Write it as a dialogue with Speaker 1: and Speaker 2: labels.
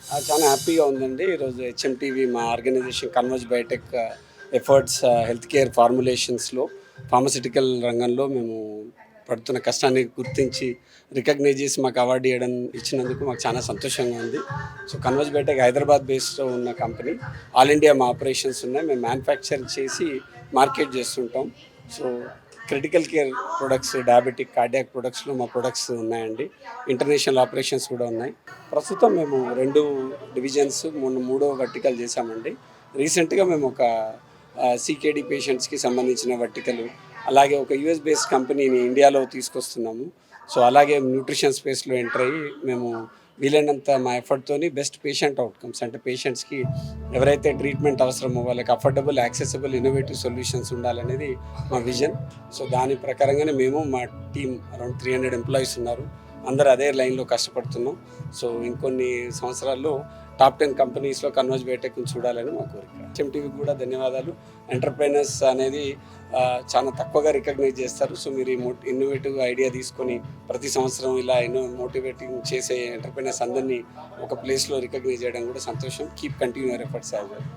Speaker 1: చాలా హ్యాపీగా ఉందండి. ఈరోజు హెచ్ఎంటీవీ మా organisation Converge Biotech efforts health care ఫార్ములేషన్స్‌లో ఫార్మాస్యూటికల్ రంగంలో మేము పడుతున్న కష్టాన్ని గుర్తించి రికగ్నైజ్ చేసి మాకు అవార్డు ఇచ్చినందుకు మాకు చాలా సంతోషంగా ఉంది. సో కన్వర్జ్ బయోటెక్ హైదరాబాద్ బేస్డ్‌లో ఉన్న కంపెనీ. ఆల్ ఇండియా మా ఆపరేషన్స్ ఉన్నాయి. మేము మ్యానుఫ్యాక్చర్ చేసి మార్కెట్ చేస్తుంటాం. So critical care products, diabetic, cardiac ప్రొడక్ట్స్‌లో మా ప్రొడక్ట్స్ ఉన్నాయండి. ఇంటర్నేషనల్ ఆపరేషన్స్ కూడా ఉన్నాయి. ప్రస్తుతం మేము 2 డివిజన్స్, మొన్న మూడో వర్టికల్ చేశామండి. రీసెంట్‌గా మేము ఒక సీకేడీ పేషెంట్స్‌కి సంబంధించిన వర్టికల్, అలాగే ఒక యూఎస్ బేస్డ్ కంపెనీని ఇండియాలో తీసుకొస్తున్నాము. సో అలాగే న్యూట్రిషన్ స్పేస్‌లో ఎంటర్ అయ్యి మేము వీలైనంత మా ఎఫర్ట్‌తోని బెస్ట్ పేషెంట్ అవుట్కమ్స్, అంటే పేషెంట్స్‌కి ఎవరైతే ట్రీట్మెంట్ అవసరమో వాళ్ళకి అఫోర్డబుల్, యాక్సెసిబుల్, ఇన్నోవేటివ్ సొల్యూషన్స్ ఉండాలనేది మా విజన్. సో దాని ప్రకారంగానే మేము, మా టీమ్ అరౌండ్ 300 ఎంప్లాయీస్ ఉన్నారు. అందరూ అదే లైన్లో కష్టపడుతున్నాం. సో ఇంకొన్ని సంవత్సరాల్లో టాప్ 10 కంపెనీస్లో కన్వర్జ్ బయోటెక్ని చూడాలని మా కోరిక. హెచ్ఎంటీవీకి కూడా ధన్యవాదాలు. ఎంటర్‌ప్రెన్యూర్స్ అనేది చాలా తక్కువగా రికగ్నైజ్ చేస్తారు. సో మీరు ఈ ఇన్నోవేటివ్ ఐడియా తీసుకొని ప్రతి సంవత్సరం ఇలా మోటివేటింగ్ చేసే ఎంటర్‌ప్రెన్యూర్స్ అందరినీ ఒక ప్లేస్లో రికగ్నైజ్ చేయడం కూడా సంతోషం. Keep continue your efforts as well.